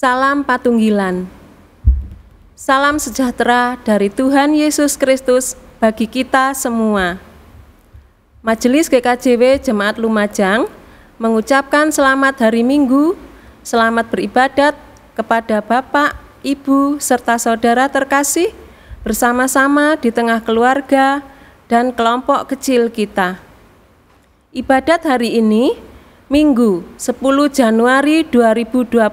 Salam Patunggilan. Salam sejahtera dari Tuhan Yesus Kristus bagi kita semua. Majelis GKJW Jemaat Lumajang mengucapkan selamat hari Minggu, selamat beribadat kepada Bapak, Ibu, serta saudara terkasih bersama-sama di tengah keluarga dan kelompok kecil kita. Ibadat hari ini, Minggu 10 Januari 2021,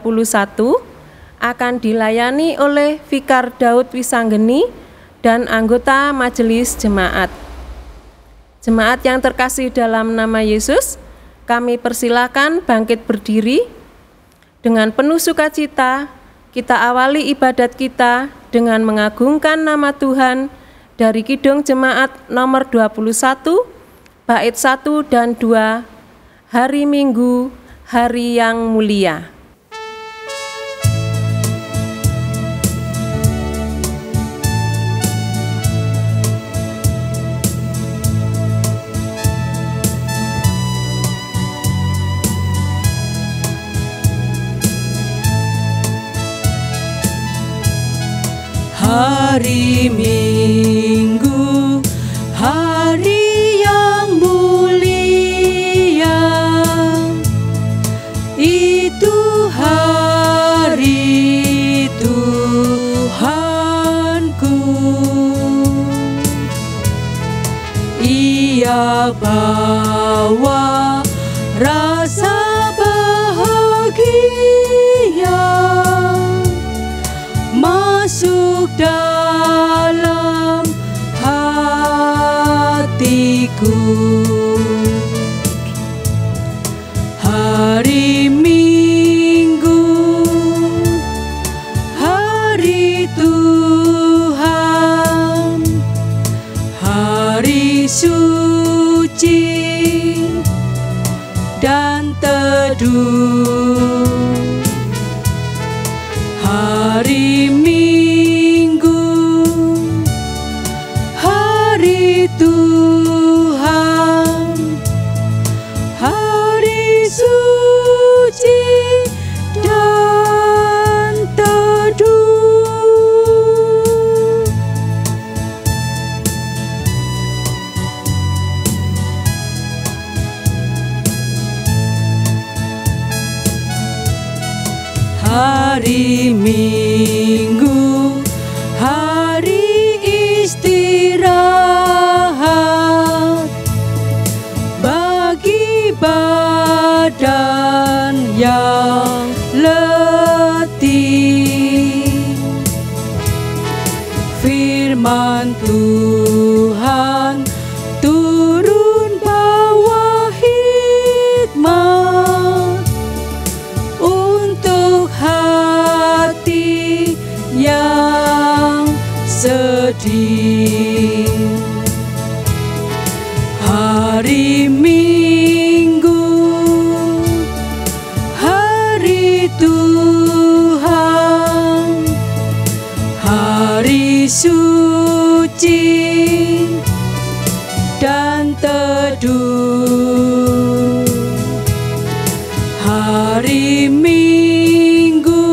akan dilayani oleh Vikar Daud Wisanggeni dan anggota Majelis Jemaat. Jemaat yang terkasih dalam nama Yesus, kami persilakan bangkit berdiri. Dengan penuh sukacita, kita awali ibadat kita dengan mengagungkan nama Tuhan dari Kidung Jemaat nomor 21, bait 1 dan 2, Hari Minggu, Hari yang Mulia. Hari Minggu, hari yang mulia, itu hari Tuhanku. Ia bawa rasa bahagia masuk dalam hatiku. Hari Minggu, hari Tuhan, hari suci dan teduh. Hari Minggu, hari Tuhan, hari suci dan teduh. Hari Minggu, hari istirahat bagi badan yang letih. Firman Tuhan turun bawa hikmat untuk hati yang sedih. Hari Minggu, hari Tuhan, hari suci dan teduh. Hari Minggu,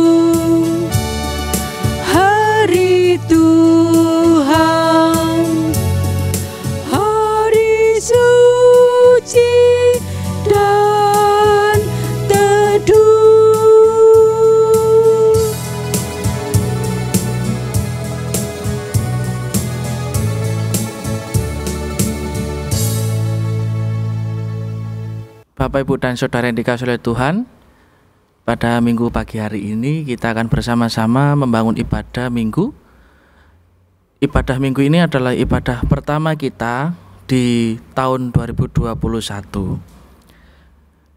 hari Tuhan, hari suci dan teduh. Bapak, Ibu, dan Saudara yang dikasihi oleh Tuhan, pada minggu pagi hari ini kita akan bersama-sama membangun ibadah minggu. Ibadah minggu ini adalah ibadah pertama kita di tahun 2021.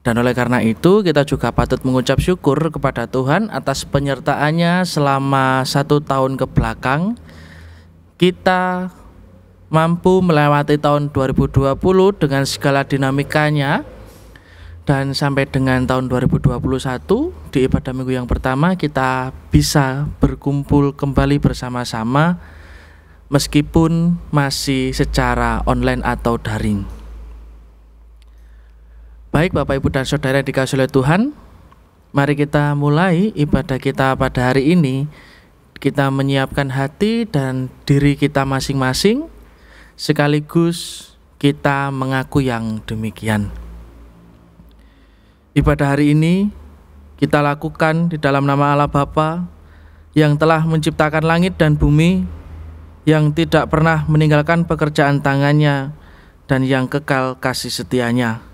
Dan oleh karena itu kita juga patut mengucap syukur kepada Tuhan atas penyertaannya selama 1 tahun ke belakang. Kita mampu melewati tahun 2020 dengan segala dinamikanya. Dan sampai dengan tahun 2021 di ibadah minggu yang pertama kita bisa berkumpul kembali bersama-sama meskipun masih secara online atau daring. Baik Bapak, Ibu, dan Saudara yang dikasihi oleh Tuhan, Mari kita mulai ibadah kita pada hari ini. Kita menyiapkan hati dan diri kita masing-masing, sekaligus kita mengaku yang demikian. Ibadah hari ini kita lakukan di dalam nama Allah Bapa yang telah menciptakan langit dan bumi, yang tidak pernah meninggalkan pekerjaan tangannya, dan yang kekal kasih setianya.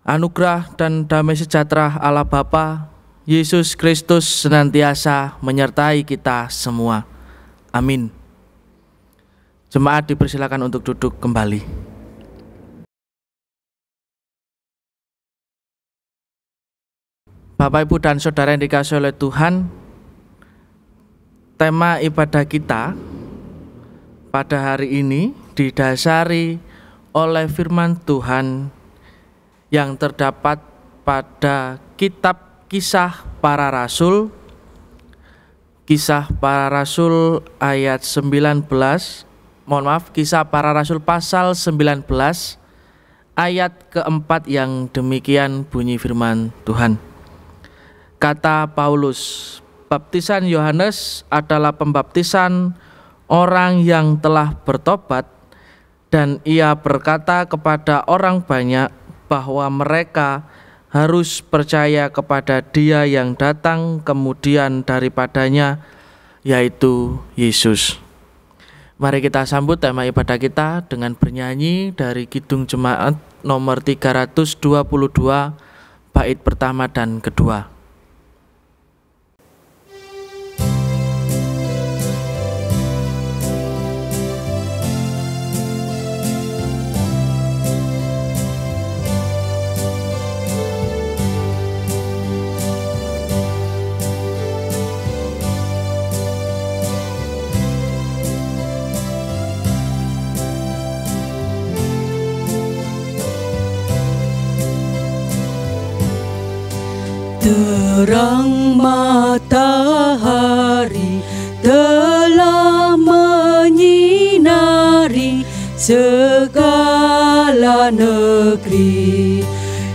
Anugerah dan damai sejahtera Allah Bapa, Yesus Kristus senantiasa menyertai kita semua. Amin. Jemaat dipersilakan untuk duduk kembali. Bapak, Ibu, dan Saudara yang dikasihi oleh Tuhan, tema ibadah kita pada hari ini didasari oleh firman Tuhan yang terdapat pada kitab Kisah Para Rasul, Kisah Para Rasul ayat 19, Kisah Para Rasul pasal 19 ayat keempat, yang demikian bunyi firman Tuhan. Kata Paulus, baptisan Yohanes adalah pembaptisan orang yang telah bertobat, dan ia berkata kepada orang banyak bahwa mereka harus percaya kepada Dia yang datang kemudian daripadanya, yaitu Yesus. Mari kita sambut tema ibadah kita dengan bernyanyi dari Kidung Jemaat nomor 322, bait pertama dan kedua. Terang matahari telah menyinari segala negeri,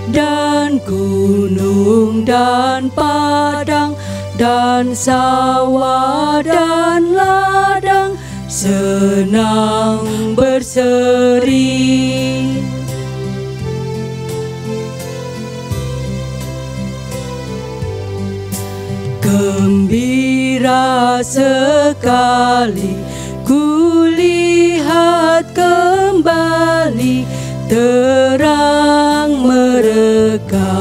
dan gunung dan padang dan sawah dan ladang senang berseri. Gembira sekali kulihat kembali terang mereka,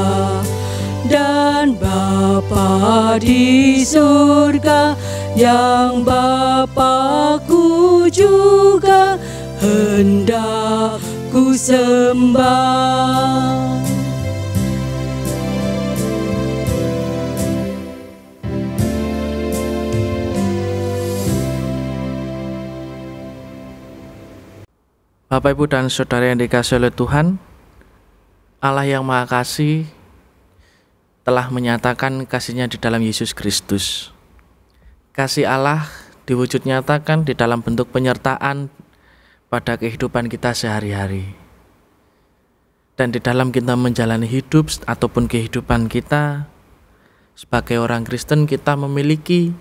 dan Bapa di surga yang Bapakku juga hendak ku sembah. Bapak, Ibu, dan Saudara yang dikasihi oleh Tuhan, Allah yang Maha Kasih telah menyatakan kasih-Nya di dalam Yesus Kristus. Kasih Allah diwujud nyatakan di dalam bentuk penyertaan pada kehidupan kita sehari-hari. Dan di dalam kita menjalani hidup ataupun kehidupan kita sebagai orang Kristen, kita memiliki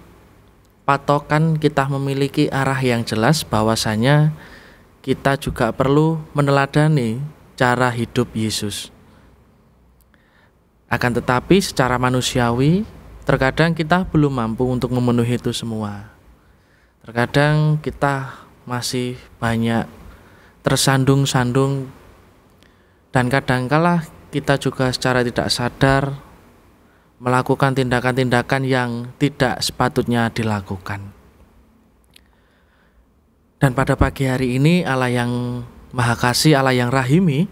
patokan, kita memiliki arah yang jelas bahwasanya kita juga perlu meneladani cara hidup Yesus. Akan tetapi secara manusiawi, terkadang kita belum mampu untuk memenuhi itu semua. Terkadang kita masih banyak tersandung-sandung, dan kadangkala kita juga secara tidak sadar melakukan tindakan-tindakan yang tidak sepatutnya dilakukan. Dan pada pagi hari ini Allah yang Maha Kasih, Allah yang Rahimi,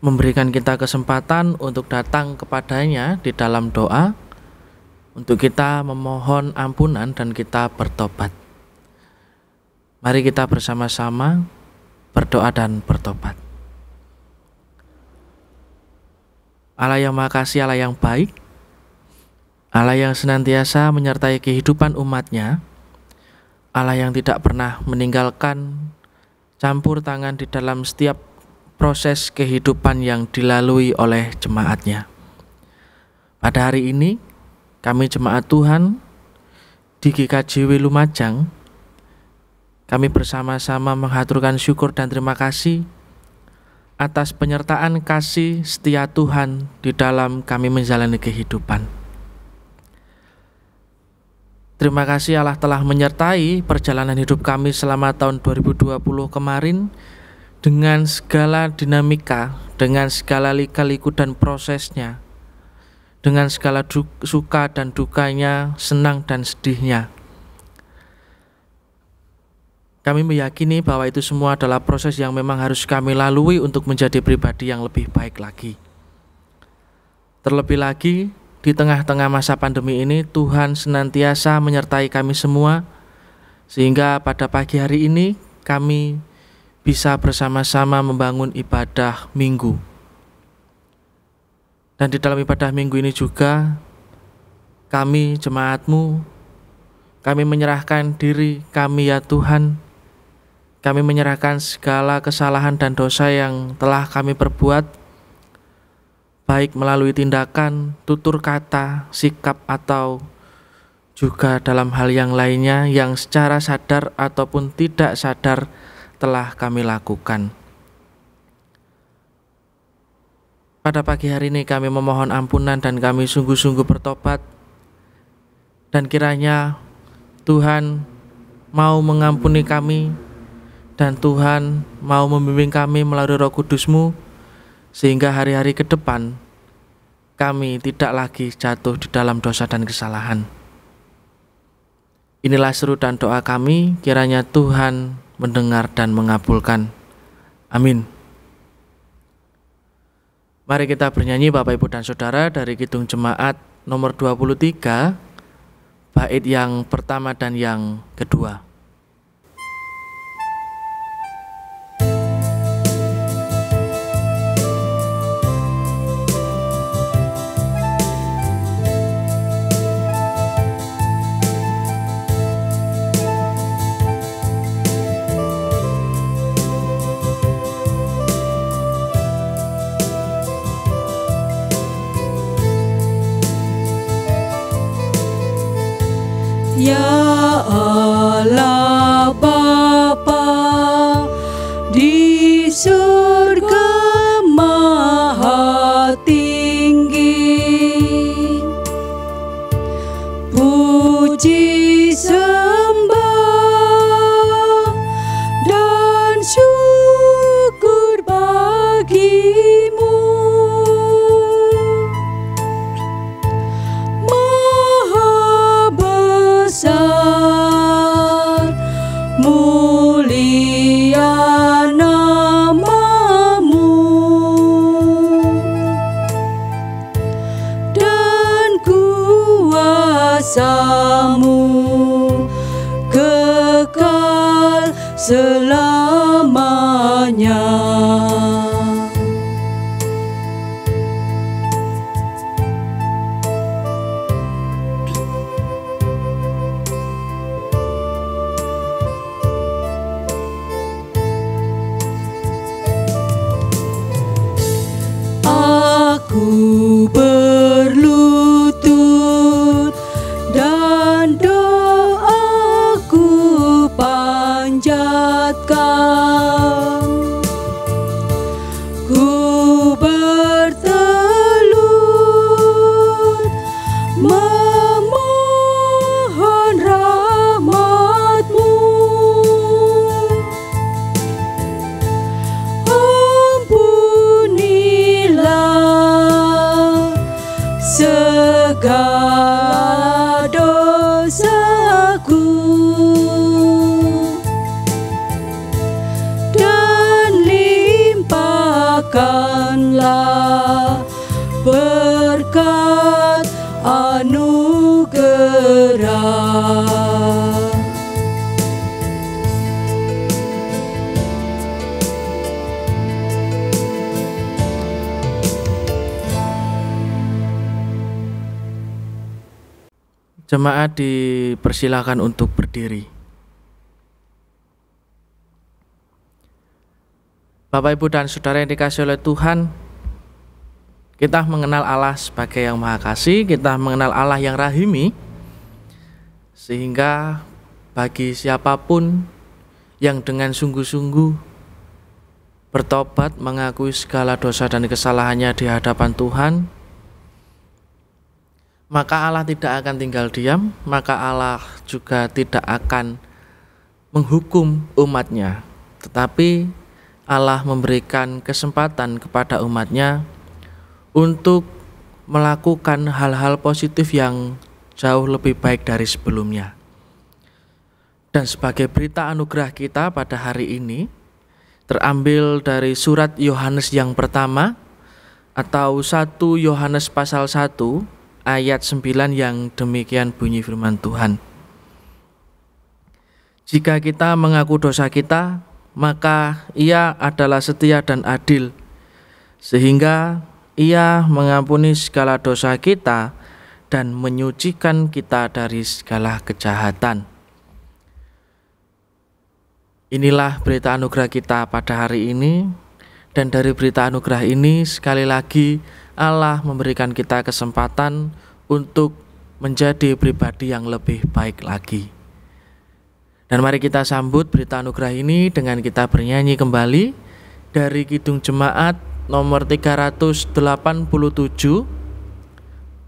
memberikan kita kesempatan untuk datang kepadanya di dalam doa, untuk kita memohon ampunan dan kita bertobat. Mari kita bersama-sama berdoa dan bertobat. Allah yang Maha Kasih, Allah yang baik, Allah yang senantiasa menyertai kehidupan umat-Nya, Allah yang tidak pernah meninggalkan campur tangan di dalam setiap proses kehidupan yang dilalui oleh jemaat-Nya. Pada hari ini, kami jemaat Tuhan di GKJW Lumajang, kami bersama-sama menghaturkan syukur dan terima kasih atas penyertaan kasih setia Tuhan di dalam kami menjalani kehidupan. Terima kasih Allah telah menyertai perjalanan hidup kami selama tahun 2020 kemarin dengan segala dinamika, dengan segala lika-liku dan prosesnya, dengan segala suka dan dukanya, senang dan sedihnya. Kami meyakini bahwa itu semua adalah proses yang memang harus kami lalui untuk menjadi pribadi yang lebih baik lagi. Terlebih lagi, di tengah-tengah masa pandemi ini, Tuhan senantiasa menyertai kami semua, sehingga pada pagi hari ini kami bisa bersama-sama membangun ibadah minggu. Dan di dalam ibadah minggu ini juga kami jemaat-Mu, kami menyerahkan diri kami ya Tuhan. Kami menyerahkan segala kesalahan dan dosa yang telah kami perbuat, baik melalui tindakan, tutur kata, sikap, atau juga dalam hal yang lainnya yang secara sadar ataupun tidak sadar telah kami lakukan. Pada pagi hari ini kami memohon ampunan dan kami sungguh-sungguh bertobat, dan kiranya Tuhan mau mengampuni kami dan Tuhan mau membimbing kami melalui Roh Kudus-Mu, sehingga hari-hari ke depan kami tidak lagi jatuh di dalam dosa dan kesalahan. Inilah seru dan doa kami, kiranya Tuhan mendengar dan mengabulkan. Amin. Mari kita bernyanyi Bapak Ibu dan Saudara dari Kidung Jemaat nomor 23, bait yang pertama dan yang kedua. Ya Allah Bapa di surga maha tinggi, puji sembah dan syukur bagimu. Besar, mulia namamu, dan kuasamu kekal selamanya. Aku berlutut dan doaku panjatkan, ku bertelut memohon rahmat-Mu. Segala dosaku dan limpahkanlah berkat anugerah. Jemaat dipersilakan untuk berdiri. Bapak, Ibu, dan Saudara yang dikasihi oleh Tuhan, Kita mengenal Allah sebagai yang Maha Kasih, kita mengenal Allah yang rahimi, sehingga bagi siapapun yang dengan sungguh-sungguh bertobat, mengakui segala dosa dan kesalahannya di hadapan Tuhan, maka Allah tidak akan tinggal diam, maka Allah juga tidak akan menghukum umatnya, tetapi Allah memberikan kesempatan kepada umatnya untuk melakukan hal-hal positif yang jauh lebih baik dari sebelumnya. Dan sebagai berita anugerah kita pada hari ini, terambil dari surat Yohanes yang pertama, atau 1 Yohanes pasal 1 ayat 9 yang demikian bunyi firman Tuhan. Jika kita mengaku dosa kita, maka Ia adalah setia dan adil, sehingga Ia mengampuni segala dosa kita dan menyucikan kita dari segala kejahatan. Inilah berita anugerah kita pada hari ini, dan dari berita anugerah ini sekali lagi Allah memberikan kita kesempatan untuk menjadi pribadi yang lebih baik lagi. Dan mari kita sambut berita anugerah ini dengan kita bernyanyi kembali dari Kidung Jemaat nomor 387,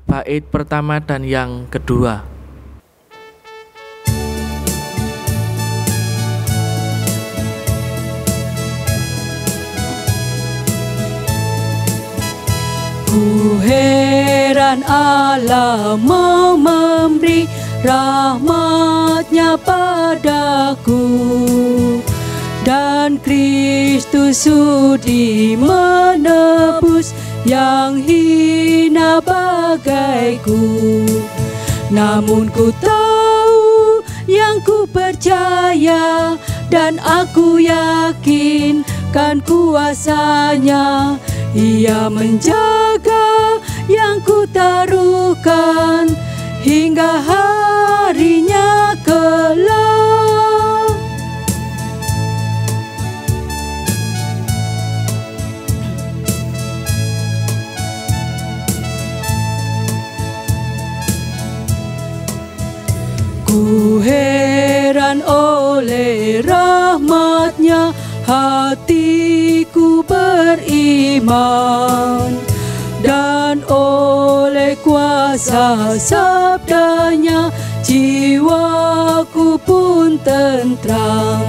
bait pertama dan yang kedua. Ku heran Allah mau memberi rahmat-Nya padaku, dan Kristus sudi menebus yang hina bagaiku. Namun ku tahu, yang ku percaya, dan aku yakin kan kuasa-Nya. Ia menjaga yang ku taruhkan hingga harinya kelak. Ku heran oleh rahmat-Nya, hatiku beriman, dan oleh kuasa sabda-Nya jiwaku pun tentram.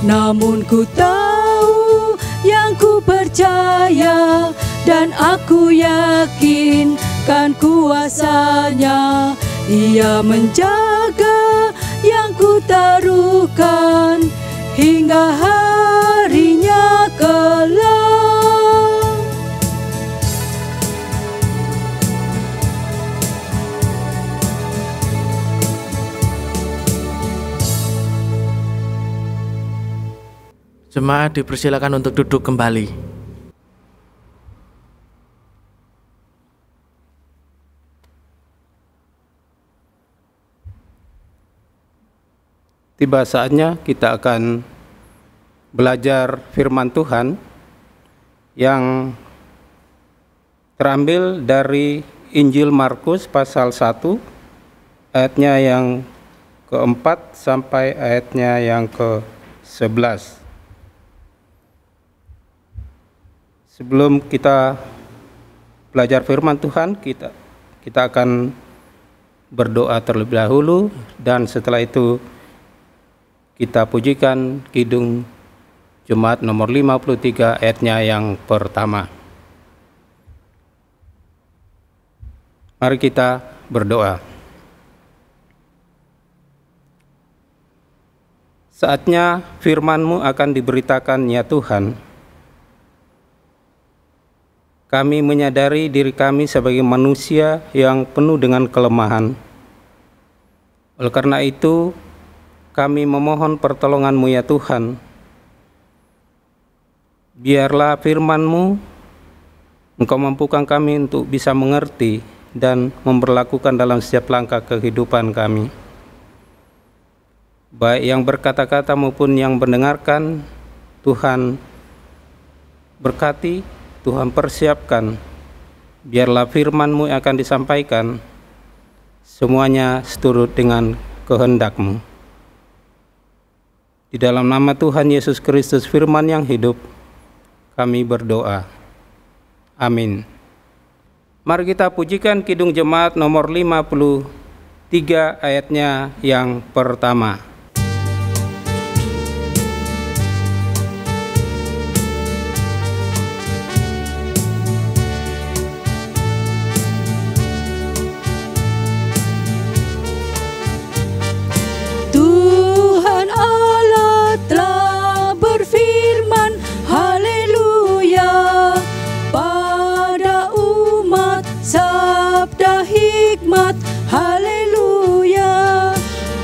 Namun ku tahu, yang ku percaya, dan aku yakin kan kuasa-Nya. Ia menjaga yang ku taruhkan hingga harinya kelak. Jemaat dipersilakan untuk duduk kembali. Tiba saatnya kita akan belajar firman Tuhan yang terambil dari Injil Markus pasal 1 ayatnya yang keempat sampai ayatnya yang ke-11. Sebelum kita belajar firman Tuhan, kita akan berdoa terlebih dahulu, dan setelah itu kita pujikan Kidung Jemaat nomor 53 ayatnya yang pertama. Mari kita berdoa. Saatnya firman-Mu akan diberitakan, ya Tuhan. Kami menyadari diri kami sebagai manusia yang penuh dengan kelemahan. Oleh karena itu, kami memohon pertolongan-Mu, ya Tuhan. Biarlah firman-Mu, Engkau mampukan kami untuk bisa mengerti dan memperlakukan dalam setiap langkah kehidupan kami. Baik yang berkata-kata maupun yang mendengarkan, Tuhan berkati, Tuhan persiapkan biarlah firman-Mu yang akan disampaikan semuanya seturut dengan kehendak-Mu. Di dalam nama Tuhan Yesus Kristus firman yang hidup, kami berdoa. Amin. Mari kita pujikan Kidung Jemaat nomor 53 ayatnya yang pertama. Haleluya,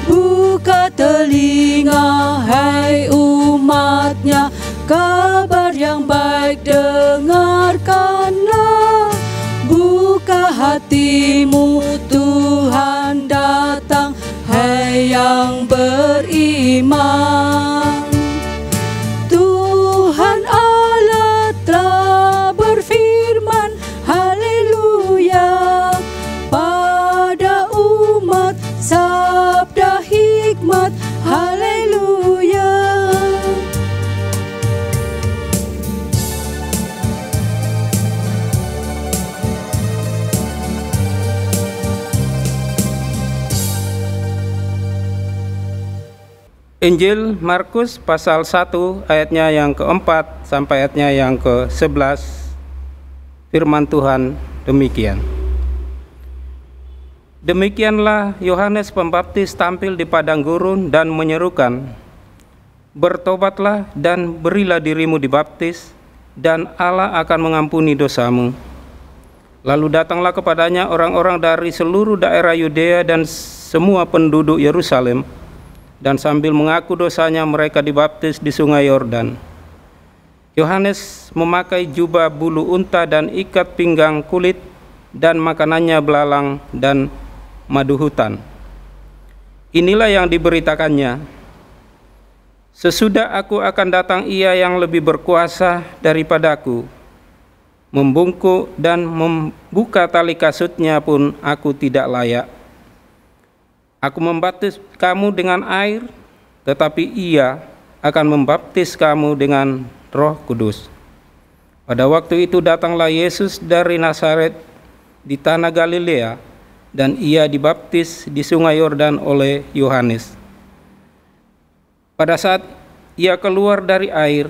buka telinga hai umatnya, kabar yang baik dengarkanlah. Buka hatimu, Tuhan datang, hai yang beriman. Tuhan Allah telah berfirman, haleluya, pada umat sabda hikmat, haleluya. Injil Markus pasal 1 ayatnya yang keempat sampai ayatnya yang ke-11. Firman Tuhan demikian. Demikianlah Yohanes Pembaptis tampil di padang gurun dan menyerukan, "Bertobatlah dan berilah dirimu dibaptis, dan Allah akan mengampuni dosamu." Lalu datanglah kepadanya orang-orang dari seluruh daerah Yudea dan semua penduduk Yerusalem, dan sambil mengaku dosanya mereka dibaptis di sungai Yordan. Yohanes memakai jubah bulu unta dan ikat pinggang kulit, dan makanannya belalang dan madu hutan. Inilah yang diberitakannya, "Sesudah aku akan datang Ia yang lebih berkuasa daripadaku. Membungkuk dan membuka tali kasutnya pun aku tidak layak. Aku membaptis kamu dengan air, tetapi Ia akan membaptis kamu dengan Roh Kudus." Pada waktu itu datanglah Yesus dari Nazaret di tanah Galilea, dan Ia dibaptis di sungai Yordan oleh Yohanes. Pada saat Ia keluar dari air,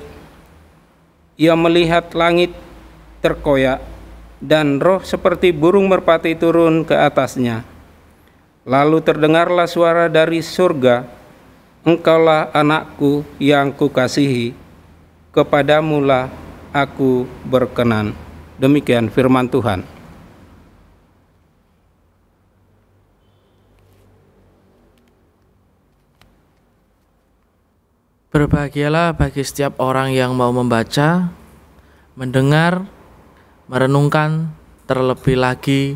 Ia melihat langit terkoyak dan roh seperti burung merpati turun ke atasnya. Lalu terdengarlah suara dari surga, "Engkaulah anakku yang kukasihi, kepadamulah aku berkenan." Demikian firman Tuhan. Berbahagialah bagi setiap orang yang mau membaca, mendengar, merenungkan, terlebih lagi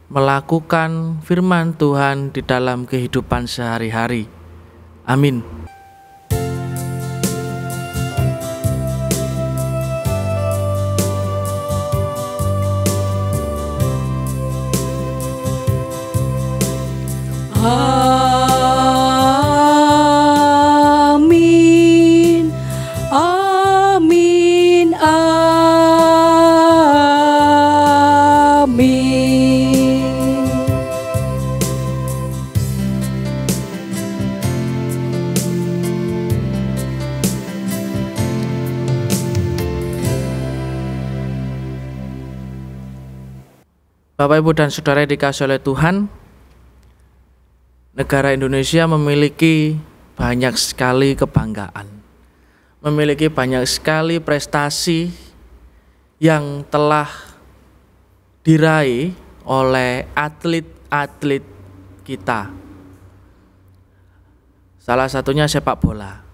melakukan firman Tuhan di dalam kehidupan sehari-hari. Amin. Amin, amin, amin. Bapak, Ibu, dan Saudara yang dikasihi oleh Tuhan, negara Indonesia memiliki banyak sekali kebanggaan, memiliki banyak sekali prestasi yang telah diraih oleh atlet-atlet kita. Salah satunya sepak bola.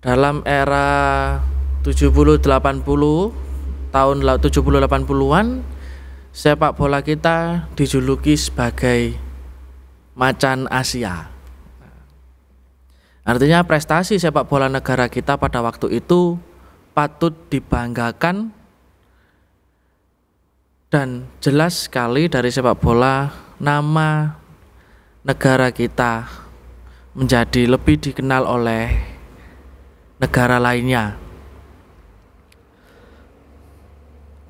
Dalam era 70-80, tahun 70-80-an, sepak bola kita dijuluki sebagai macan Asia. Artinya prestasi sepak bola negara kita pada waktu itu patut dibanggakan Dan jelas sekali dari sepak bola, nama negara kita menjadi lebih dikenal oleh negara lainnya.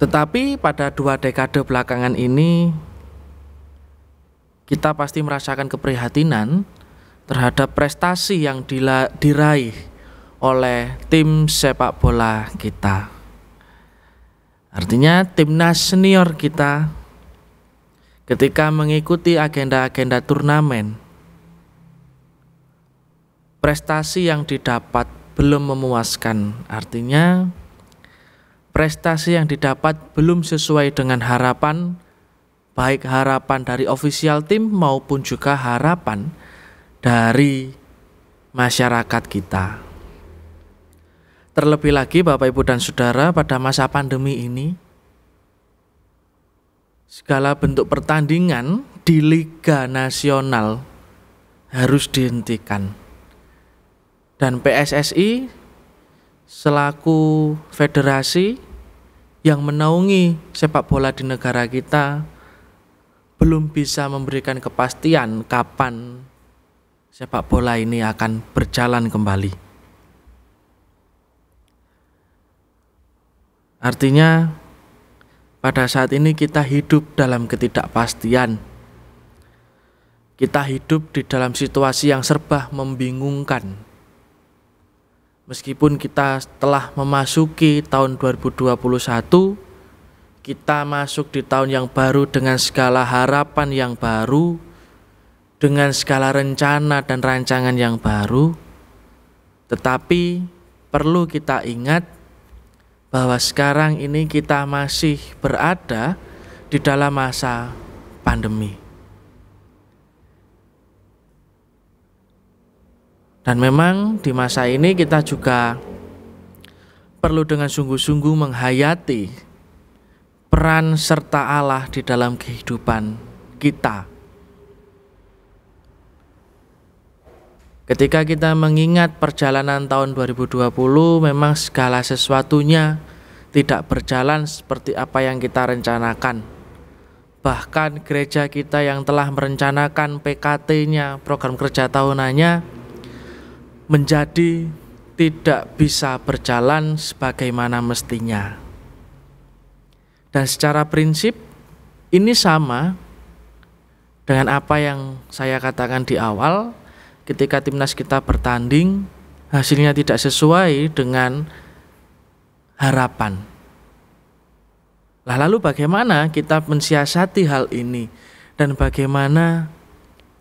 Tetapi pada 2 dekade belakangan ini kita pasti merasakan keprihatinan terhadap prestasi yang diraih oleh tim sepak bola kita. Artinya timnas senior kita ketika mengikuti agenda-agenda turnamen, prestasi yang didapat belum memuaskan. Artinya prestasi yang didapat belum sesuai dengan harapan, baik harapan dari official tim maupun juga harapan dari masyarakat kita. Terlebih lagi Bapak Ibu dan Saudara, pada masa pandemi ini segala bentuk pertandingan di Liga Nasional harus dihentikan. Dan PSSI selaku federasi yang menaungi sepak bola di negara kita belum bisa memberikan kepastian kapan sepak bola ini akan berjalan kembali. Artinya pada saat ini kita hidup dalam ketidakpastian. Kita hidup di dalam situasi yang serba membingungkan. Meskipun kita telah memasuki tahun 2021, kita masuk di tahun yang baru dengan segala harapan yang baru, dengan segala rencana dan rancangan yang baru. Tetapi perlu kita ingat bahwa sekarang ini kita masih berada di dalam masa pandemi. Dan memang di masa ini kita juga perlu dengan sungguh-sungguh menghayati peran serta Allah di dalam kehidupan kita. Ketika kita mengingat perjalanan tahun 2020, memang segala sesuatunya tidak berjalan seperti apa yang kita rencanakan. Bahkan gereja kita yang telah merencanakan PKT-nya, program kerja tahunannya, menjadi tidak bisa berjalan sebagaimana mestinya. Dan secara prinsip ini sama dengan apa yang saya katakan di awal. Ketika timnas kita bertanding, hasilnya tidak sesuai dengan harapan. Lalu bagaimana kita mensiasati hal ini, dan bagaimana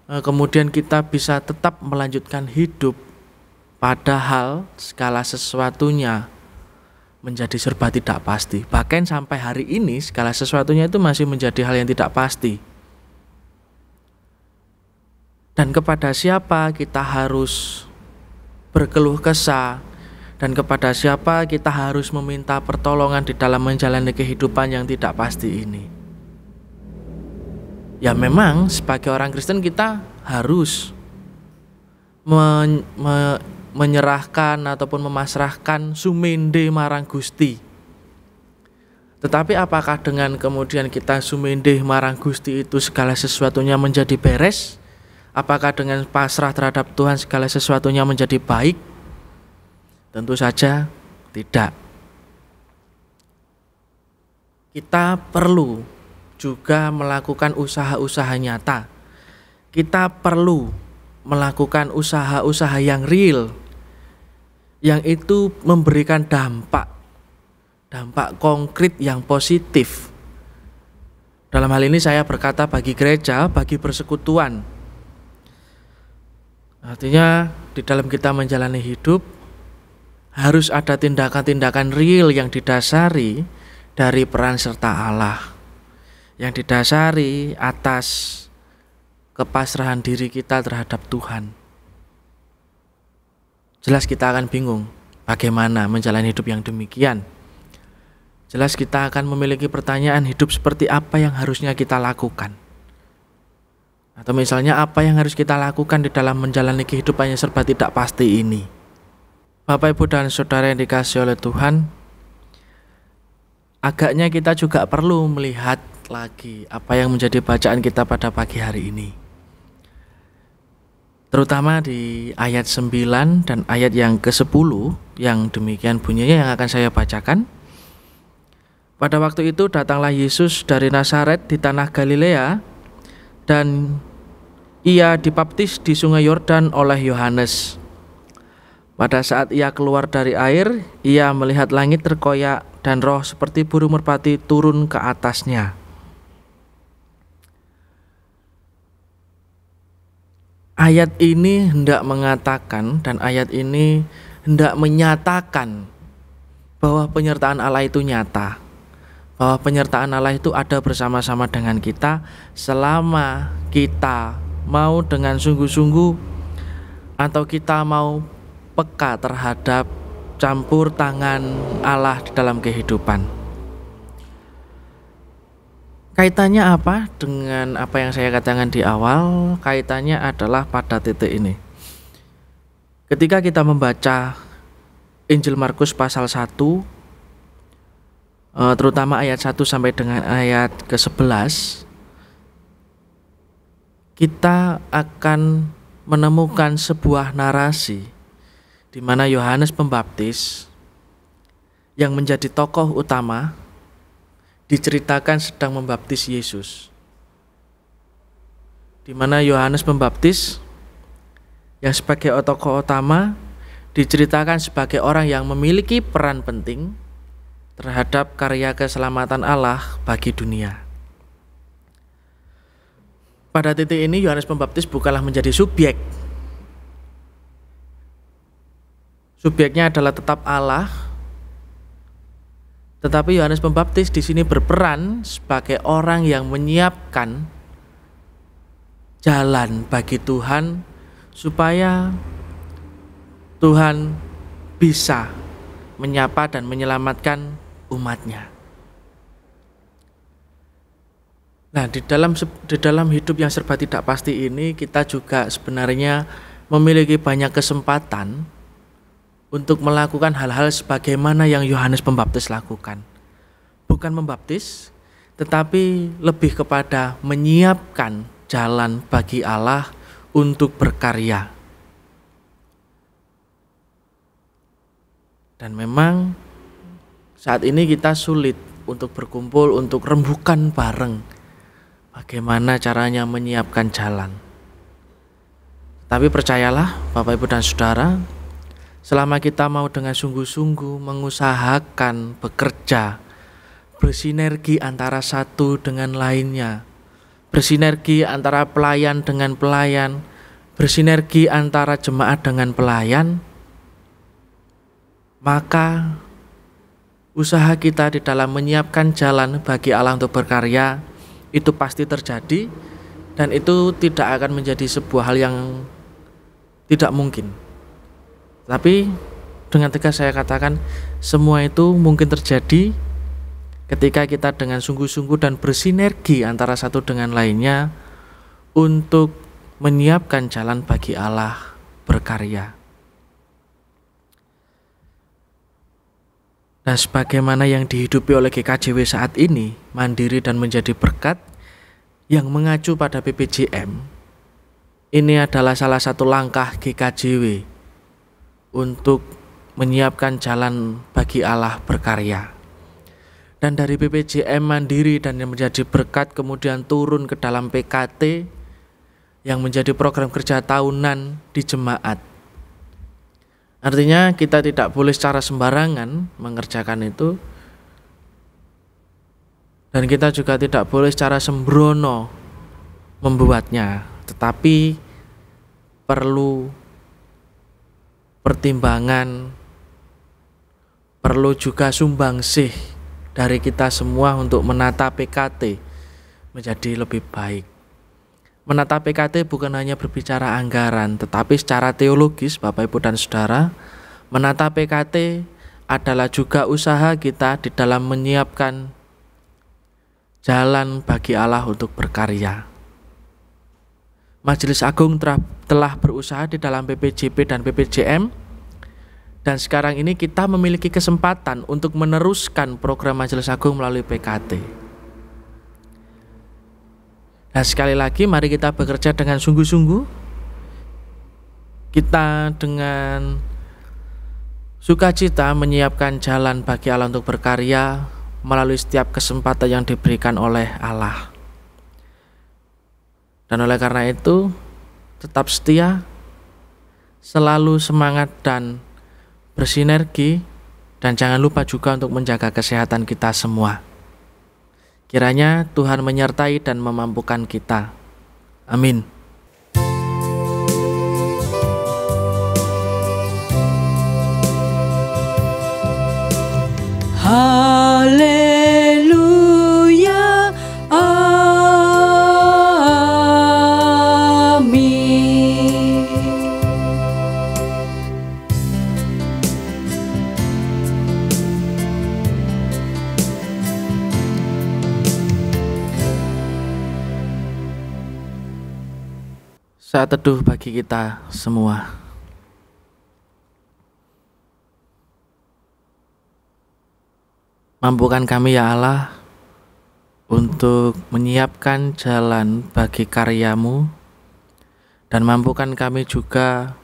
kemudian kita bisa tetap melanjutkan hidup padahal segala sesuatunya menjadi serba tidak pasti. Bahkan sampai hari ini segala sesuatunya itu masih menjadi hal yang tidak pasti. Dan kepada siapa kita harus berkeluh kesah, dan kepada siapa kita harus meminta pertolongan di dalam menjalani kehidupan yang tidak pasti ini. Ya memang sebagai orang Kristen kita harus menyerahkan ataupun memasrahkan sumende marang Gusti. Tetapi apakah dengan kemudian kita sumende marang Gusti itu segala sesuatunya menjadi beres? Apakah dengan pasrah terhadap Tuhan segala sesuatunya menjadi baik? Tentu saja tidak. Kita perlu juga melakukan usaha-usaha nyata. Kita perlu melakukan usaha-usaha yang real, yang itu memberikan dampak konkret yang positif. Dalam hal ini saya berkata bagi gereja, bagi persekutuan. Artinya di dalam kita menjalani hidup harus ada tindakan-tindakan real yang didasari dari peran serta Allah, yang didasari atas kepasrahan diri kita terhadap Tuhan. Jelas kita akan bingung bagaimana menjalani hidup yang demikian. Jelas kita akan memiliki pertanyaan hidup seperti apa yang harusnya kita lakukan. Atau misalnya apa yang harus kita lakukan di dalam menjalani kehidupan yang serba tidak pasti ini. Bapak, Ibu, dan Saudara yang dikasihi oleh Tuhan, agaknya kita juga perlu melihat lagi apa yang menjadi bacaan kita pada pagi hari ini. Terutama di ayat 9 dan ayat yang ke-10 yang demikian bunyinya yang akan saya bacakan. Pada waktu itu datanglah Yesus dari Nazaret di tanah Galilea, dan ia dibaptis di sungai Yordan oleh Yohanes. Pada saat ia keluar dari air, ia melihat langit terkoyak dan roh seperti burung merpati turun ke atasnya. Ayat ini hendak mengatakan dan ayat ini hendak menyatakan bahwa penyertaan Allah itu nyata. Bahwa penyertaan Allah itu ada bersama-sama dengan kita selama kita mau dengan sungguh-sungguh atau kita mau peka terhadap campur tangan Allah di dalam kehidupan. Kaitannya apa dengan apa yang saya katakan di awal? Kaitannya adalah pada titik ini. Ketika kita membaca Injil Markus pasal 1, terutama ayat 1 sampai dengan ayat ke-11, kita akan menemukan sebuah narasi di mana Yohanes Pembaptis yang menjadi tokoh utama diceritakan sedang membaptis Yesus. Di mana Yohanes Pembaptis yang sebagai tokoh utama diceritakan sebagai orang yang memiliki peran penting terhadap karya keselamatan Allah bagi dunia. Pada titik ini Yohanes Pembaptis bukanlah menjadi subjek. Subjeknya adalah tetap Allah, tetapi Yohanes Pembaptis di sini berperan sebagai orang yang menyiapkan jalan bagi Tuhan supaya Tuhan bisa menyapa dan menyelamatkan umatnya. Nah, di dalam hidup yang serba tidak pasti ini kita juga sebenarnya memiliki banyak kesempatan untuk melakukan hal-hal sebagaimana yang Yohanes Pembaptis lakukan. Bukan membaptis, tetapi lebih kepada menyiapkan jalan bagi Allah untuk berkarya. Dan memang saat ini kita sulit untuk berkumpul, untuk rembukan bareng bagaimana caranya menyiapkan jalan. Tapi percayalah Bapak Ibu dan Saudara, selama kita mau dengan sungguh-sungguh mengusahakan bekerja, bersinergi antara satu dengan lainnya, bersinergi antara pelayan dengan pelayan, bersinergi antara jemaat dengan pelayan, maka usaha kita di dalam menyiapkan jalan bagi Allah untuk berkarya itu pasti terjadi, dan itu tidak akan menjadi sebuah hal yang tidak mungkin. Tapi dengan tegas saya katakan semua itu mungkin terjadi ketika kita dengan sungguh-sungguh dan bersinergi antara satu dengan lainnya untuk menyiapkan jalan bagi Allah berkarya. Dan sebagaimana yang dihidupi oleh GKJW saat ini, mandiri dan menjadi berkat, yang mengacu pada PPJM, ini adalah salah satu langkah GKJW untuk menyiapkan jalan bagi Allah berkarya. Dan dari PPJM mandiri dan yang menjadi berkat kemudian turun ke dalam PKT yang menjadi program kerja tahunan di jemaat. Artinya kita tidak boleh secara sembarangan mengerjakan itu, dan kita juga tidak boleh secara sembrono membuatnya, tetapi perlu pertimbangan, perlu juga sumbangsih dari kita semua untuk menata PKT menjadi lebih baik. Menata PKT bukan hanya berbicara anggaran, tetapi secara teologis Bapak Ibu dan Saudara, menata PKT adalah juga usaha kita di dalam menyiapkan jalan bagi Allah untuk berkarya. Majelis Agung telah berusaha di dalam PPJP dan PPJM Dan sekarang ini kita memiliki kesempatan untuk meneruskan program Majelis Agung melalui PKT. Nah, sekali lagi mari kita bekerja dengan sungguh-sungguh. Kita dengan sukacita menyiapkan jalan bagi Allah untuk berkarya melalui setiap kesempatan yang diberikan oleh Allah. Dan oleh karena itu, tetap setia, selalu semangat dan bersinergi, dan jangan lupa juga untuk menjaga kesehatan kita semua. Kiranya Tuhan menyertai dan memampukan kita. Amin. Haleluya, amin. Saat teduh bagi kita semua. Mampukan kami ya Allah untuk menyiapkan jalan bagi karya-Mu, dan mampukan kami juga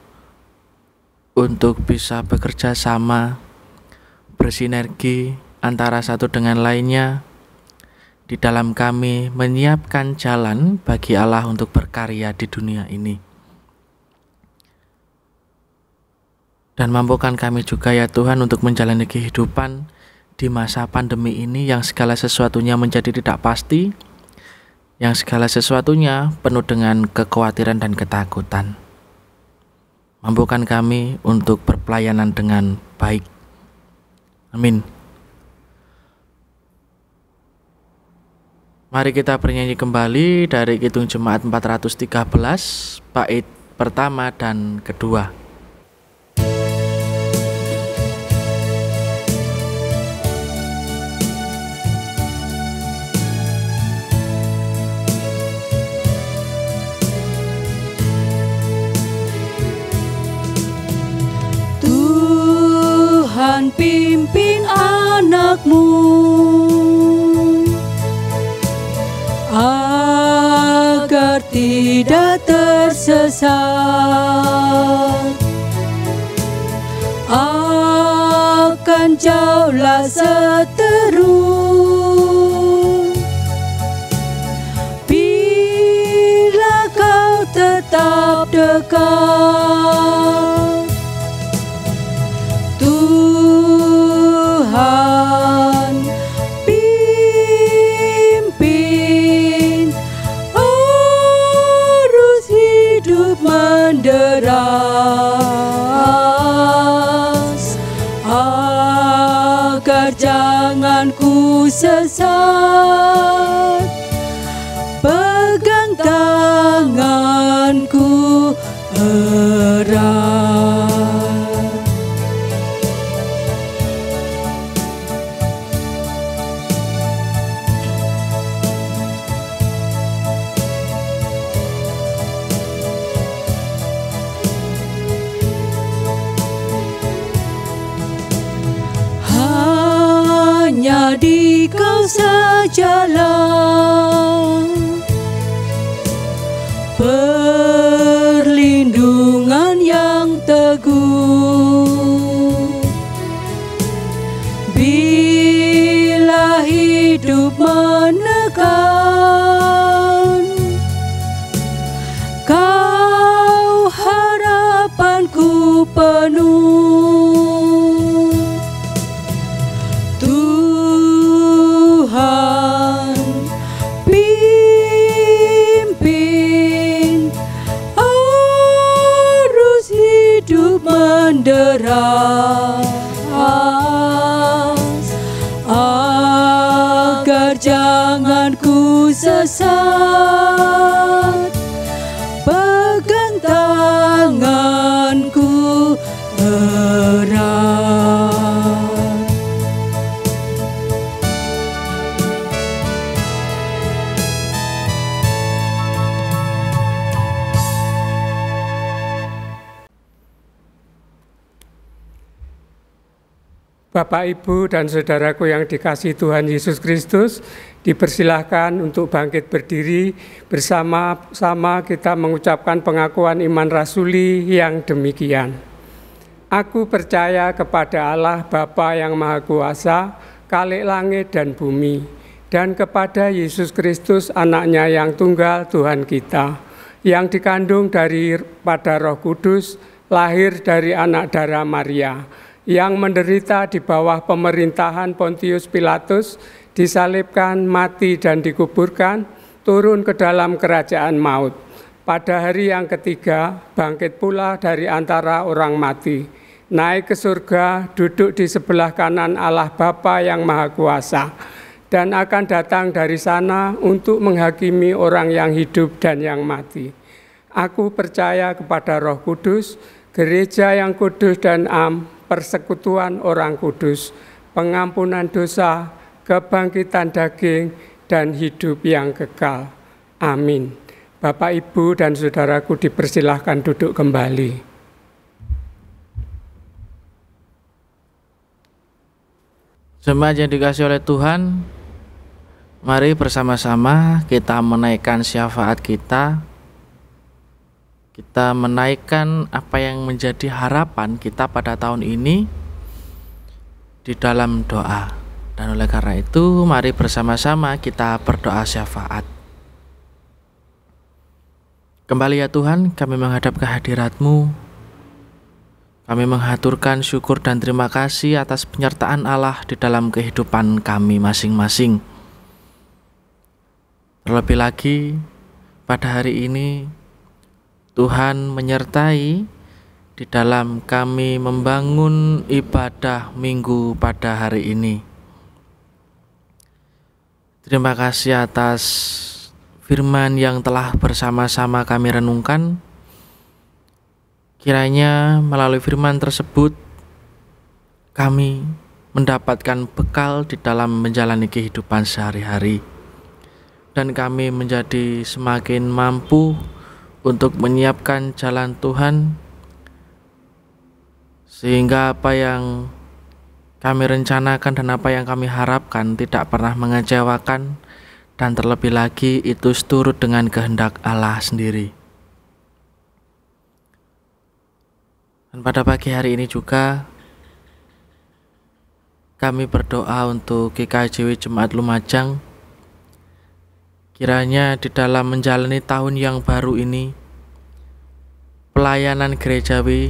untuk bisa bekerja sama, bersinergi antara satu dengan lainnya di dalam kami menyiapkan jalan bagi Allah untuk berkarya di dunia ini. Dan mampukan kami juga ya Tuhan untuk menjalani kehidupan di masa pandemi ini yang segala sesuatunya menjadi tidak pasti, yang segala sesuatunya penuh dengan kekhawatiran dan ketakutan. Mampukan kami untuk berpelayanan dengan baik. Amin. Mari kita bernyanyi kembali dari Kidung Jemaat 413, bait pertama dan kedua. Tuhan pimpin anak-Mu agar tidak tersesat, akan jauhlah seteru bila kau tetap dekat. Tuhan pimpin arus hidup menderas, agar jangan ku sesat. Pegang tanganku erat. Hanya di Kau sajalah perlindungan yang teguh. Bila hidup menekan, Kau harapanku penuh. Tuhan pimpin arus hidup menderas, agar jangan ku sesat. Pegang tanganku erat. Bapak, Ibu, dan saudaraku yang dikasihi Tuhan Yesus Kristus, dipersilahkan untuk bangkit berdiri bersama-sama kita mengucapkan pengakuan iman rasuli yang demikian. Aku percaya kepada Allah Bapa yang Maha Kuasa, Khalik langit dan bumi, dan kepada Yesus Kristus anaknya yang tunggal Tuhan kita, yang dikandung daripada Roh Kudus, lahir dari anak darah Maria, yang menderita di bawah pemerintahan Pontius Pilatus, disalibkan, mati dan dikuburkan, turun ke dalam kerajaan maut. Pada hari yang ketiga, bangkit pula dari antara orang mati, naik ke surga, duduk di sebelah kanan Allah Bapa yang Maha Kuasa, dan akan datang dari sana untuk menghakimi orang yang hidup dan yang mati. Aku percaya kepada Roh Kudus, gereja yang kudus dan persekutuan orang kudus, pengampunan dosa, kebangkitan daging, dan hidup yang kekal. Amin. Bapak, Ibu, dan saudaraku dipersilahkan duduk kembali. Jemaat yang dikasihi oleh Tuhan, mari bersama-sama kita menaikkan syafaat kita. Kita menaikkan apa yang menjadi harapan kita pada tahun ini di dalam doa. Dan oleh karena itu, mari bersama-sama kita berdoa syafaat. Kembali ya Tuhan, kami menghadap kehadirat-Mu. Kami menghaturkan syukur dan terima kasih atas penyertaan Allah di dalam kehidupan kami masing-masing. Terlebih lagi, pada hari ini, Tuhan menyertai di dalam kami membangun ibadah minggu pada hari ini. Terima kasih atas firman yang telah bersama-sama kami renungkan. Kiranya melalui firman tersebut kami mendapatkan bekal di dalam menjalani kehidupan sehari-hari, dan kami menjadi semakin mampu untuk menyiapkan jalan Tuhan, sehingga apa yang kami rencanakan dan apa yang kami harapkan tidak pernah mengecewakan, dan terlebih lagi itu seturut dengan kehendak Allah sendiri. Dan pada pagi hari ini juga kami berdoa untuk GKJW Jemaat Lumajang. Kiranya di dalam menjalani tahun yang baru ini, pelayanan gerejawi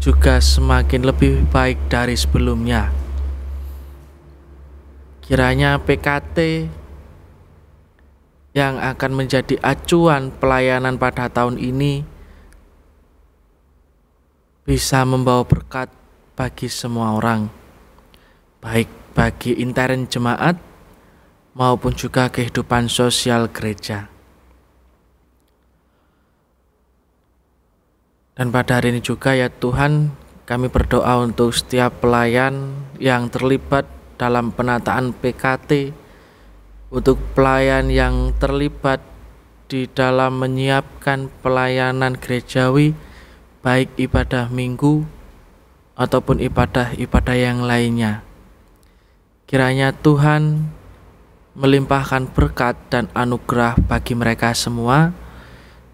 juga semakin lebih baik dari sebelumnya. Kiranya PKT yang akan menjadi acuan pelayanan pada tahun ini bisa membawa berkat bagi semua orang, baik bagi intern jemaat maupun juga kehidupan sosial gereja. Dan pada hari ini juga ya Tuhan, kami berdoa untuk setiap pelayan yang terlibat dalam penataan PKT, untuk pelayan yang terlibat di dalam menyiapkan pelayanan gerejawi, baik ibadah minggu ataupun ibadah-ibadah yang lainnya. Kiranya Tuhan melimpahkan berkat dan anugerah bagi mereka semua,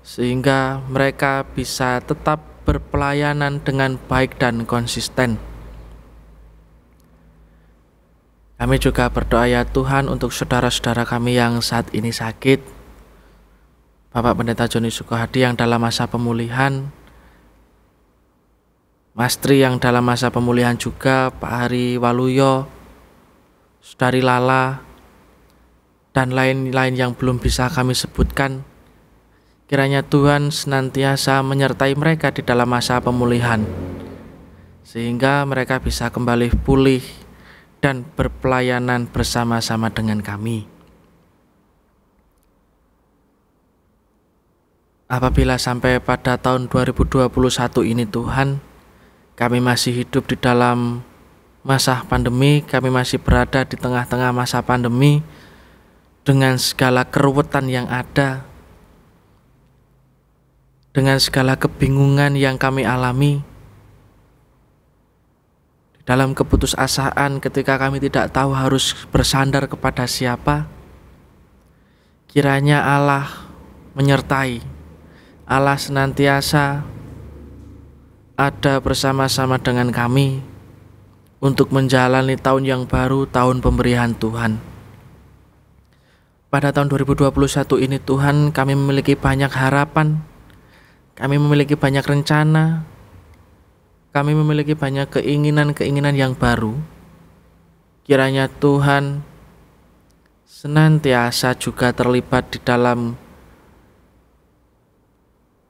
sehingga mereka bisa tetap berpelayanan dengan baik dan konsisten. Kami juga berdoa ya Tuhan untuk saudara-saudara kami yang saat ini sakit, Bapak Pendeta Joni Sukohadi yang dalam masa pemulihan, Mas Tri yang dalam masa pemulihan juga, Pak Hari Waluyo, Saudari Lala, dan lain-lain yang belum bisa kami sebutkan. Kiranya Tuhan senantiasa menyertai mereka di dalam masa pemulihan, sehingga mereka bisa kembali pulih dan berpelayanan bersama-sama dengan kami. Apabila sampai pada tahun 2021 ini Tuhan, kami masih hidup di dalam masa pandemi, kami masih berada di tengah-tengah masa pandemi, dengan segala keruwetan yang ada, dengan segala kebingungan yang kami alami. Di dalam keputusasaan ketika kami tidak tahu harus bersandar kepada siapa. Kiranya Allah menyertai, Allah senantiasa ada bersama-sama dengan kami untuk menjalani tahun yang baru, tahun pemberian Tuhan. Pada tahun 2021 ini Tuhan, kami memiliki banyak harapan, kami memiliki banyak rencana, kami memiliki banyak keinginan-keinginan yang baru. Kiranya Tuhan senantiasa juga terlibat di dalam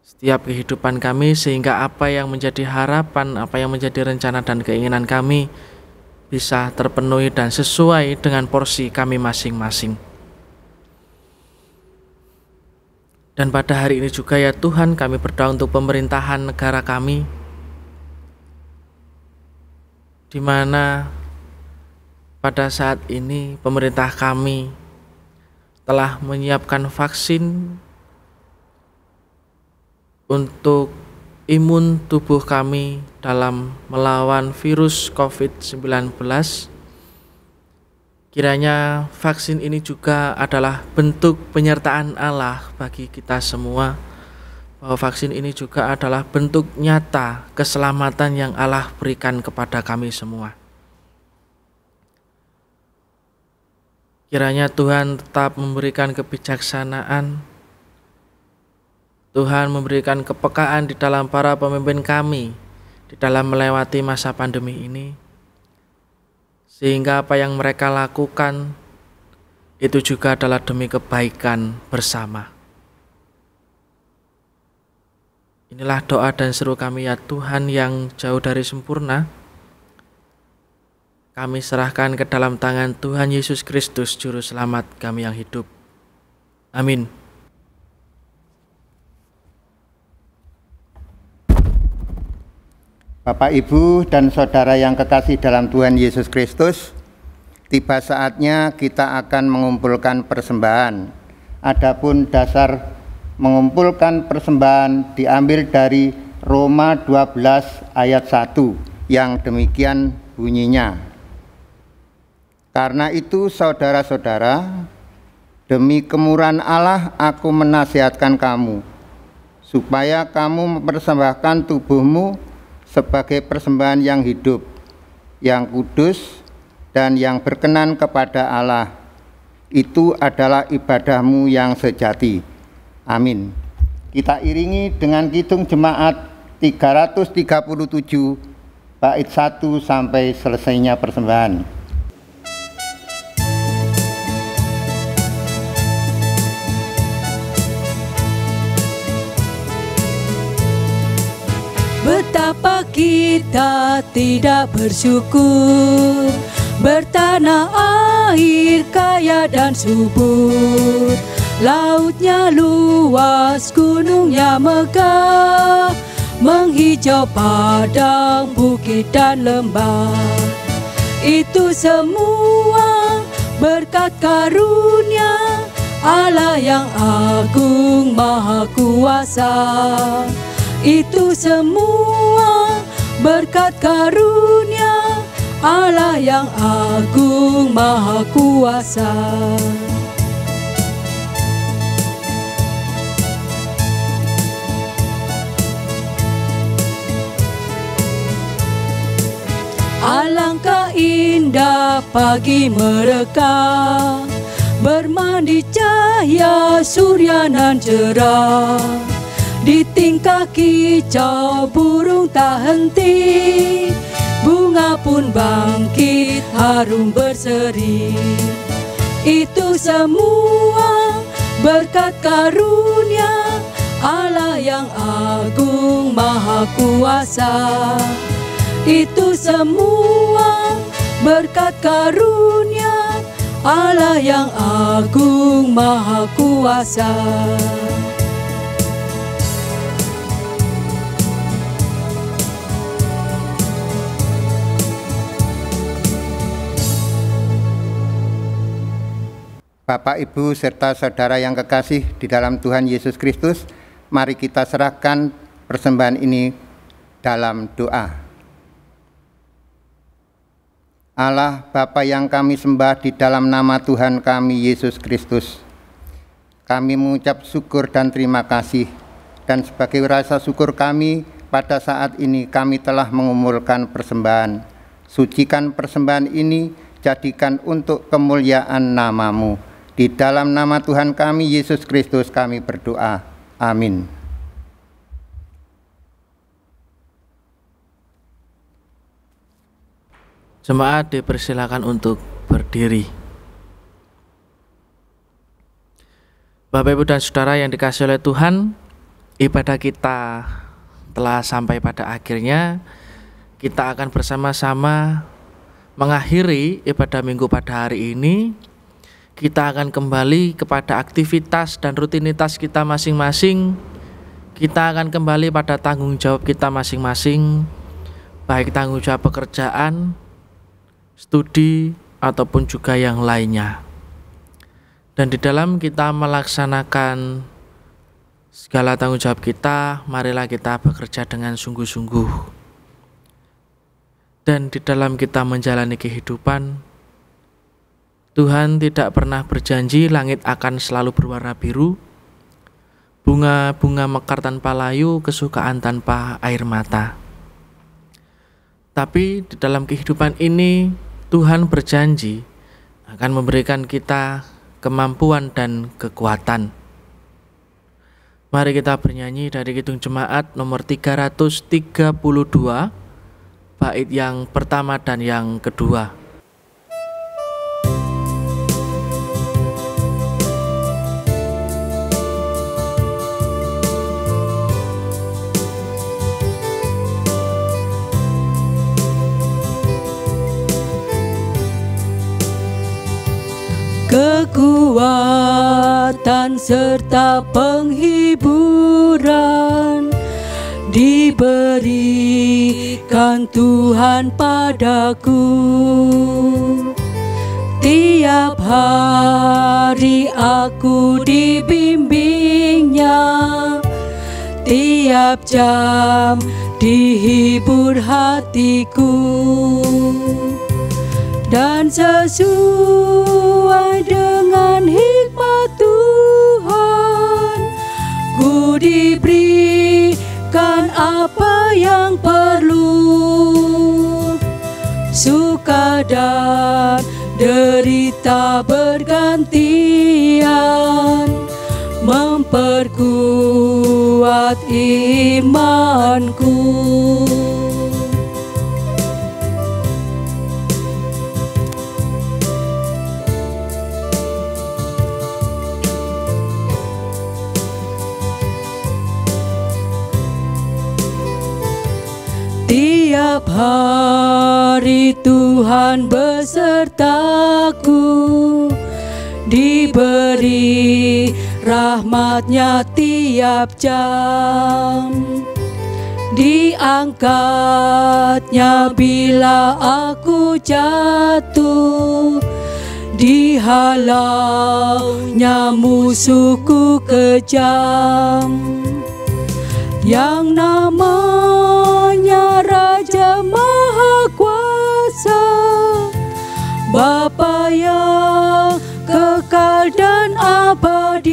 setiap kehidupan kami, sehingga apa yang menjadi harapan, apa yang menjadi rencana dan keinginan kami bisa terpenuhi dan sesuai dengan porsi kami masing-masing. Dan pada hari ini juga ya Tuhan, kami berdoa untuk pemerintahan negara kami, di mana pada saat ini pemerintah kami telah menyiapkan vaksin untuk imun tubuh kami dalam melawan virus COVID-19. Kiranya vaksin ini juga adalah bentuk penyertaan Allah bagi kita semua, bahwa vaksin ini juga adalah bentuk nyata keselamatan yang Allah berikan kepada kami semua. Kiranya Tuhan tetap memberikan kebijaksanaan, Tuhan memberikan kepekaan di dalam para pemimpin kami di dalam melewati masa pandemi ini, sehingga apa yang mereka lakukan itu juga adalah demi kebaikan bersama. Inilah doa dan seru kami ya Tuhan yang jauh dari sempurna. Kami serahkan ke dalam tangan Tuhan Yesus Kristus, Juru Selamat kami yang hidup. Amin. Bapak, Ibu, dan Saudara yang kekasih dalam Tuhan Yesus Kristus, tiba saatnya kita akan mengumpulkan persembahan. Adapun dasar mengumpulkan persembahan diambil dari Roma 12 ayat 1 yang demikian bunyinya. Karena itu saudara-saudara, demi kemurahan Allah aku menasihatkan kamu, supaya kamu mempersembahkan tubuhmu sebagai persembahan yang hidup, yang kudus, dan yang berkenan kepada Allah. Itu adalah ibadahmu yang sejati. Amin. Kita iringi dengan kidung jemaat 337 bait 1 sampai selesainya persembahan. Betapa kita tidak bersyukur, bertanah air kaya dan subur, lautnya luas, gunungnya megah, menghijau padang, bukit dan lembah. Itu semua berkat karunia Allah yang agung maha kuasa. Itu semua berkat karunia Allah yang agung maha kuasa. Alangkah indah pagi mereka, bermandi cahaya surya nan cerah. Di tingkah kicau burung tak henti, bunga pun bangkit harum berseri. Itu semua berkat karunia Allah yang agung maha kuasa. Itu semua berkat karunia Allah yang agung maha kuasa. Bapak, Ibu, serta saudara yang kekasih di dalam Tuhan Yesus Kristus, mari kita serahkan persembahan ini dalam doa. Allah Bapa yang kami sembah di dalam nama Tuhan kami Yesus Kristus, kami mengucap syukur dan terima kasih, dan sebagai rasa syukur kami pada saat ini kami telah mengumulkan persembahan. Sucikan persembahan ini, jadikan untuk kemuliaan nama-Mu. Di dalam nama Tuhan kami Yesus Kristus kami berdoa. Amin. Jemaat dipersilakan untuk berdiri. Bapak, Ibu, dan Saudara yang dikasihi oleh Tuhan, ibadah kita telah sampai pada akhirnya. Kita akan bersama-sama mengakhiri ibadah minggu pada hari ini. Kita akan kembali kepada aktivitas dan rutinitas kita masing-masing. Kita akan kembali pada tanggung jawab kita masing-masing, baik tanggung jawab pekerjaan, studi, ataupun juga yang lainnya. Dan di dalam kita melaksanakan segala tanggung jawab kita, marilah kita bekerja dengan sungguh-sungguh. Dan di dalam kita menjalani kehidupan, Tuhan tidak pernah berjanji langit akan selalu berwarna biru, bunga-bunga mekar tanpa layu, kesukaan tanpa air mata. Tapi di dalam kehidupan ini, Tuhan berjanji akan memberikan kita kemampuan dan kekuatan. Mari kita bernyanyi dari Kidung Jemaat nomor 332, bait yang pertama dan yang kedua. Kekuatan serta penghiburan diberikan Tuhan padaku. Tiap hari aku dibimbingnya, tiap jam dihibur hatiku. Dan sesuai dengan hikmat Tuhan, ku diberikan apa yang perlu. Suka dan derita bergantian, memperkuat imanku. Tiap hari Tuhan besertaku, diberi rahmat-Nya tiap jam, diangkat-Nya bila aku jatuh, dihalau-Nya musuhku kejam. Yang namanya Raja Maha Kuasa, Bapa yang kekal dan abadi,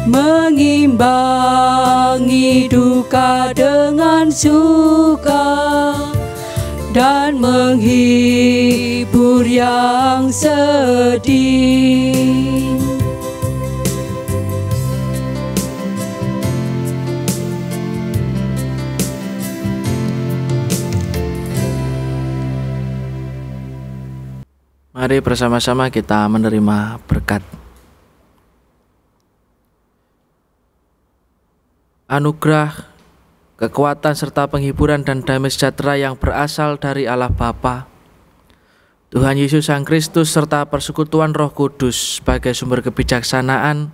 mengimbangi duka dengan suka, dan menghibur yang sedih. Mari bersama-sama kita menerima berkat. Anugerah, kekuatan serta penghiburan dan damai sejahtera yang berasal dari Allah Bapa, Tuhan Yesus Sang Kristus serta persekutuan Roh Kudus sebagai sumber kebijaksanaan,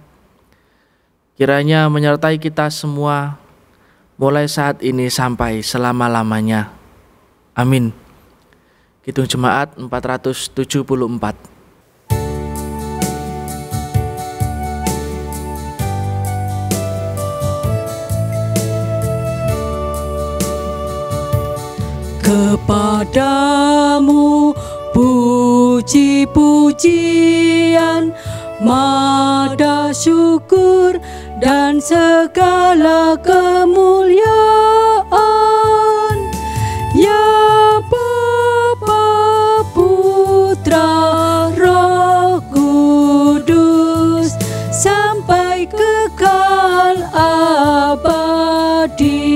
kiranya menyertai kita semua mulai saat ini sampai selama-lamanya. Amin. Kidung Jemaat 474. kepadamu puji-pujian, madah syukur dan segala kemuliaan. Ya Bapa, Putra, Roh Kudus, sampai kekal abadi.